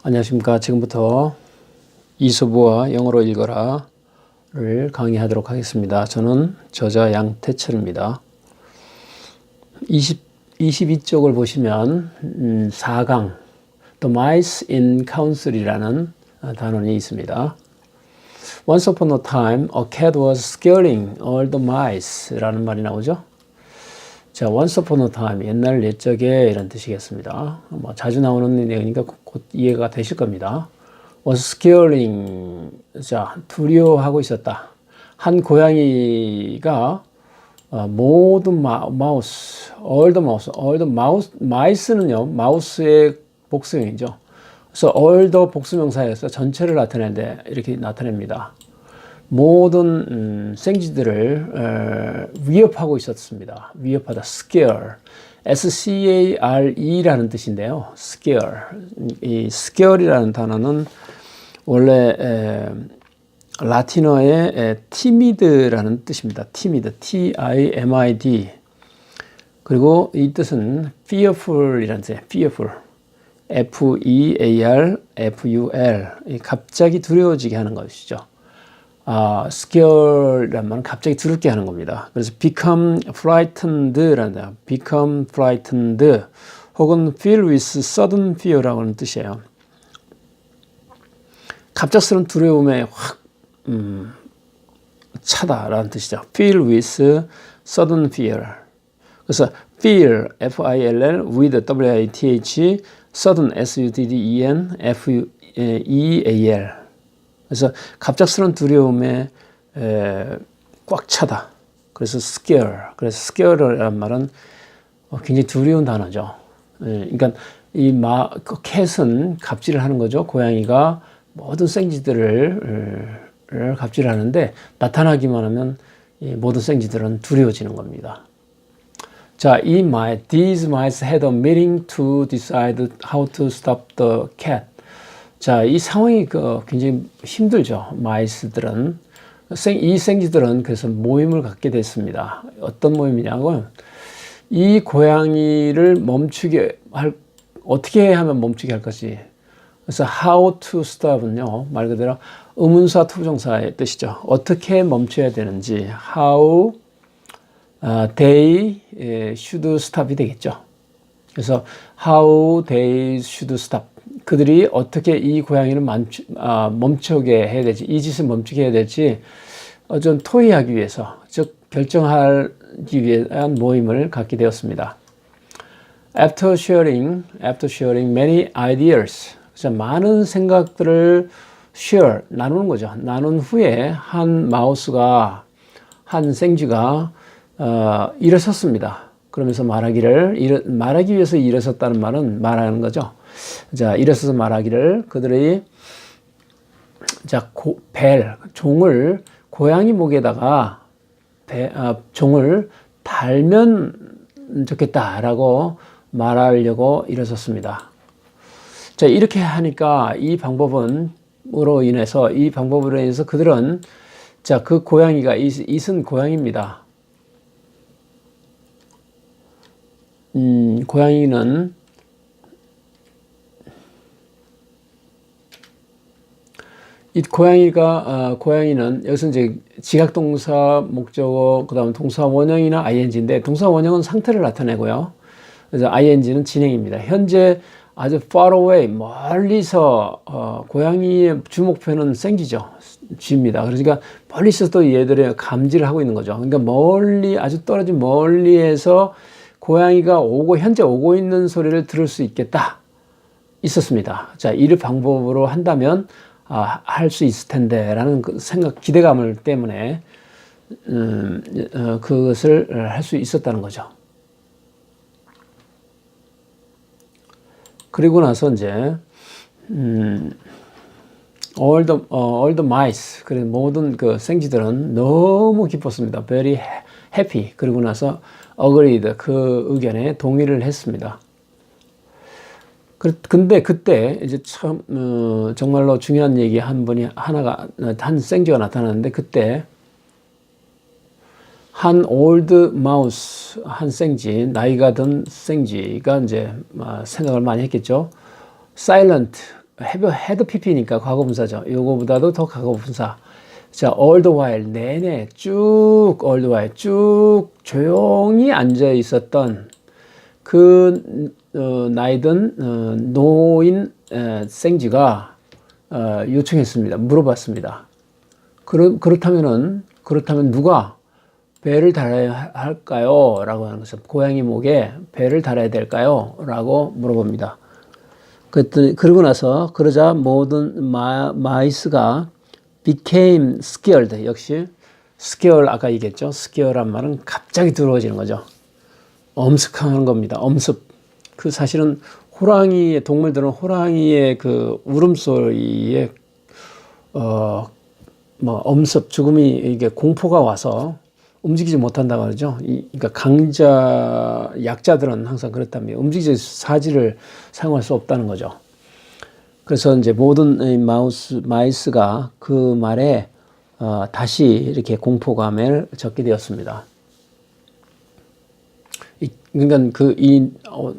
안녕하십니까. 지금부터 이소부와 영어로 읽어라를 강의하도록 하겠습니다. 저는 저자 양태철입니다. 22쪽을 보시면 4강 The Mice in Council이라는 단원이 있습니다. Once upon a time, a cat was scaring all the mice라는 말이 나오죠. 자, once upon a time, 옛날 옛적에 이런 뜻이겠습니다. 자주 나오는 내용이니까 곧 이해가 되실 겁니다. was scaring, 자, 두려워하고 있었다. 한 고양이가 모든 마우스, all the mice는요, 마우스의 복수형이죠. 그래서 all the 복수명사에서 전체를 나타내는데 이렇게 나타냅니다. 모든 생쥐들을 위협하고 있었습니다. 위협하다, scare, S-C-A-R-E라는 뜻인데요. scare, 이 scare이라는 단어는 원래 라틴어의 timid라는 뜻입니다. timid, T-I-M-I-D. 그리고 이 뜻은 fearful이라는 뜻이에요. fearful, F-E-A-R-F-U-L, 갑자기 두려워지게 하는 것이죠. scare란 말은 갑자기 두렵게 하는 겁니다. 그래서 become frightened라는 become frightened 혹은 feel with sudden fear라고 하는 뜻이에요. 갑작스러운 두려움에 확 차다라는 뜻이죠. feel with sudden fear. 그래서 feel, F-I-L-L, with W-I-T-H, sudden, S-U-D-D-E-N, F-E-A-L. 그래서 갑작스러운 두려움에 꽉 차다. 그래서 scare. 그래서 scare라는 말은 굉장히 두려운 단어죠. 그러니까 이 캣은 갑질을 하는 거죠. 고양이가 모든 생쥐들을 갑질을 하는데 나타나기만 하면 이 모든 생쥐들은 두려워지는 겁니다. 자, these mice had a meeting to decide how to stop the cat. 자, 이 상황이 굉장히 힘들죠. 마이스들은. 이 생쥐들은 그래서 모임을 갖게 됐습니다. 어떤 모임이냐고, 이 고양이를 어떻게 하면 멈추게 할 것이. 그래서 how to stop은요, 말 그대로 의문사 투부정사의 뜻이죠. 어떻게 멈춰야 되는지, how they should stop이 되겠죠. 그래서 how they should stop. 그들이 어떻게 이 고양이를 멈추게 해야 될지, 이 짓을 멈추게 해야 될지 좀 토의하기 위해서, 즉 결정하기 위한 모임을 갖게 되었습니다. After sharing many ideas, 그래서 많은 생각들을 share, 나누는 거죠. 나눈 후에 한 생쥐가 일어섰습니다. 그러면서 말하기 위해서 일어섰다는 말은 말하는 거죠. 자, 일어서서 말하기를 그들이 종을 고양이 목에다가 종을 달면 좋겠다라고 말하려고 일어섰습니다. 자, 이렇게 하니까 이 방법으로 인해서 그들은 그 고양이가 이은 고양이입니다. 고양이는 고양이는 여기서 이제 지각동사, 목적어, 그 다음 동사 원형이나 ing인데, 동사 원형은 상태를 나타내고요. 그래서 ing는 진행입니다. 현재 아주 far away, 멀리서, 고양이의 주목표는 생쥐죠. 쥐입니다. 그러니까 멀리서도 얘들의 감지를 하고 있는 거죠. 그러니까 아주 떨어진 멀리에서 고양이가 현재 오고 있는 소리를 들을 수 있었습니다. 자, 이 방법으로 한다면, 할 수 있을 텐데, 라는 기대감을 때문에, 그것을 할 수 있었다는 거죠. 그리고 나서 이제, all the mice, 그리고 모든 생쥐들은 너무 기뻤습니다. very happy. 그리고 나서 agreed, 그 의견에 동의를 했습니다. 근데 그때 이제 참 정말로 중요한 얘기 한 생쥐가 나타났는데, 그때 한 old mouse, 한 생쥐, 나이가 든 생쥐가 이제 생각을 많이 했겠죠. silent, had pp니까 과거분사죠. 요거보다도 더 과거분사. 자, all the while 내내 쭉 all the while 쭉 조용히 앉아 있었던 그 나이든 노인 생쥐가 요청했습니다. 물어봤습니다. 그렇다면 누가 배를 달아야 할까요? 라고 하는 것은 고양이 목에 배를 달아야 될까요? 라고 물어봅니다. 그러고 나서 그러자 모든 마이스가 became scared. 역시 scare 아까 얘기했죠. scare란 말은 갑자기 두려워지는 거죠. 엄습하는 겁니다. 엄습. 그 사실은 호랑이의 동물들은 호랑이의 그 울음소리에 엄습 죽음이 이게 공포가 와서 움직이지 못한다고 하죠. 그러니까 약자들은 항상 그렇답니다. 움직이지 사지를 사용할 수 없다는 거죠. 그래서 이제 모든 마이스가 그 말에 다시 이렇게 공포감을 겪게 되었습니다. 그러니까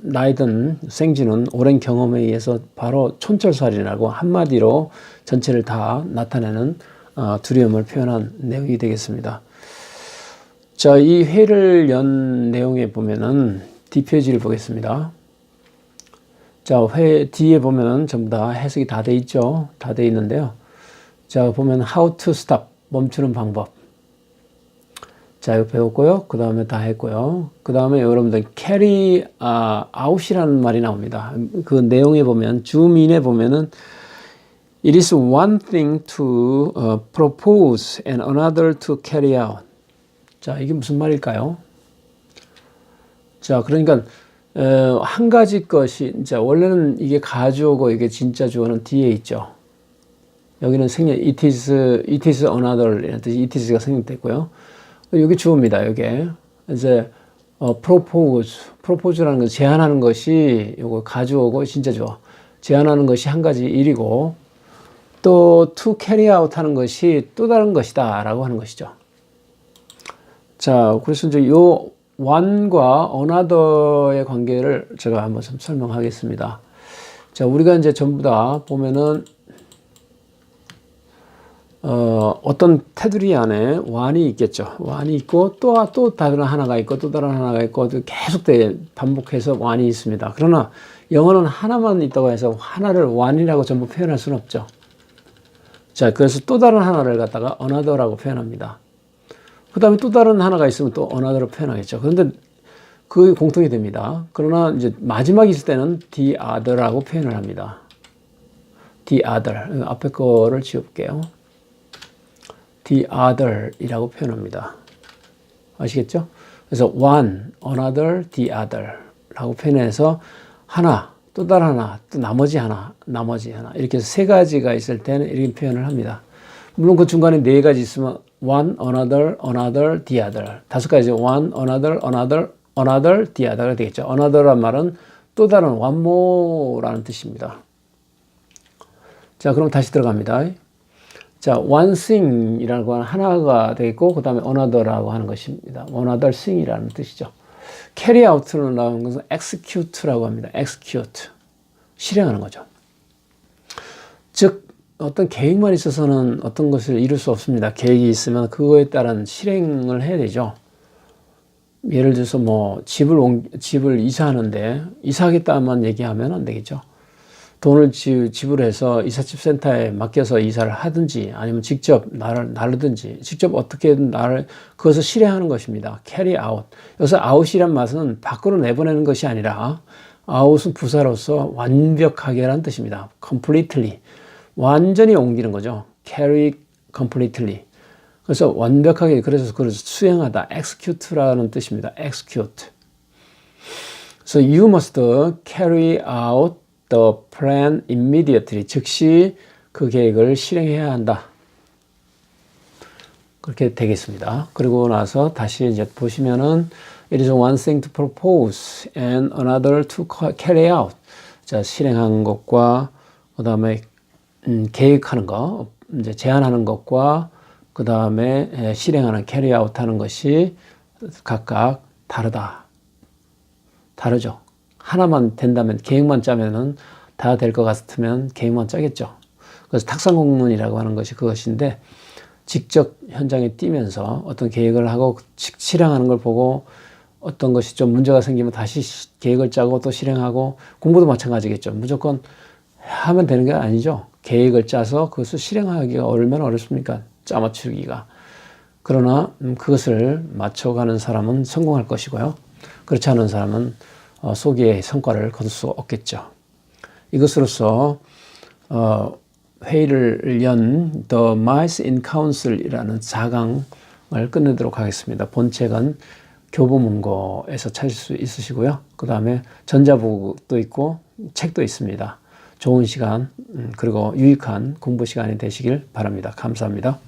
나이든 생쥐는 오랜 경험에 의해서 바로 촌철살인하고 한마디로 전체를 다 나타내는 두려움을 표현한 내용이 되겠습니다. 자, 이 회를 연 내용에 보면은 뒷페이지를 보겠습니다. 자, 회 뒤에 보면은 전부 다 해석이 다 돼 있죠. 다 돼 있는데요. 자, 보면 how to stop 멈추는 방법. 자, 이거 배웠고요. 그 다음에 다 했고요. 그 다음에 여러분들 carry out이라는 말이 나옵니다. 그 내용에 보면 줌인에 보면은 it is one thing to propose and another to carry out. 자, 이게 무슨 말일까요? 자, 그러니까 한 가지 것이 자, 원래는 이게 가주어고 이게 진짜 주어는 뒤에 있죠. 여기는 it is another 이런 뜻이 it is가 생략됐고요. 여기 주어입니다. 여기 이제 propose라는 건 제안하는 것이 요거 가주어고 진짜 주어. 제안하는 것이 한 가지 일이고 또 to carry out 하는 것이 또 다른 것이다라고 하는 것이죠. 자, 그래서 이제 요 one과 another의 관계를 제가 한번 좀 설명하겠습니다. 자, 우리가 이제 전부 다 보면은 어떤 테두리 안에 one이 있겠죠. one이 있고 또 다른 하나가 있고 또 다른 하나가 있고 계속 반복해서 one이 있습니다. 그러나 영어는 하나만 있다고 해서 하나를 one이라고 전부 표현할 수는 없죠. 자, 그래서 또 다른 하나를 갖다가 another라고 표현합니다. 그 다음에 또 다른 하나가 있으면 또 another로 표현하겠죠. 그런데 그게 공통이 됩니다. 그러나 이제 마지막에 있을 때는 the other라고 표현을 합니다. the other. 앞에 거를 지울게요. the other이라고 표현합니다. 아시겠죠? 그래서 one, another, the other라고 표현해서 하나, 또 다른 하나, 또 나머지 하나 이렇게 해서 세 가지가 있을 때는 이렇게 표현을 합니다. 물론 그 중간에 네 가지 있으면 one, another, the other. 다섯 가지 one, another, the other가 되겠죠. another란 말은 또 다른 one more라는 뜻입니다. 자, 그럼 다시 들어갑니다. 자, one thing이라는 건 하나가 되겠고 그 다음에 another라고 하는 것입니다. another thing이라는 뜻이죠. carry out로 나오는 것은 execute라고 합니다. execute. 실행하는 거죠. 즉 어떤 계획만 있어서는 어떤 것을 이룰 수 없습니다. 계획이 있으면 그거에 따른 실행을 해야 되죠. 예를 들어서 뭐 집을 이사하는데 이사하겠다만 얘기하면 안 되겠죠. 돈을 지불해서 이삿짐 센터에 맡겨서 이사를 하든지 아니면 직접 나르든지 직접 어떻게든 그것을 실행하는 것입니다. carry out. 여기서 out이란 말은 밖으로 내보내는 것이 아니라 out은 부사로서 완벽하게라는 뜻입니다. completely. 완전히 옮기는 거죠. carry completely. 그래서 완벽하게 그래서 그걸 수행하다. execute라는 뜻입니다. execute. So you must carry out the plan immediately. 즉시 그 계획을 실행해야 한다. 그렇게 되겠습니다. 그리고 나서 다시 이제 보시면은 it is one thing to propose and another to carry out. 자, 실행하는 것과 그 다음에 계획하는 것, 이제 제안하는 것과 그 다음에 실행하는 carry out 하는 것이 각각 다르죠. 하나만 된다면 계획만 짜면은 다 될 것 같으면 계획만 짜겠죠. 그래서 탁상 공론이라고 하는 것이 그것인데 직접 현장에 뛰면서 어떤 계획을 하고 실행하는 걸 보고 어떤 것이 좀 문제가 생기면 다시 계획을 짜고 또 실행하고 공부도 마찬가지겠죠. 무조건 하면 되는 게 아니죠. 계획을 짜서 그것을 실행하기가 얼마나 어렵습니까? 짜맞추기가. 그러나 그것을 맞춰가는 사람은 성공할 것이고요. 그렇지 않은 사람은 소기의 성과를 거둘 수 없겠죠. 이것으로서 회의를 연 The Mice in Council이라는 4강을 끝내도록 하겠습니다. 본책은 교보문고에서 찾을 수 있으시고요. 그 다음에 전자북도 있고 책도 있습니다. 좋은 시간 그리고 유익한 공부 시간이 되시길 바랍니다. 감사합니다.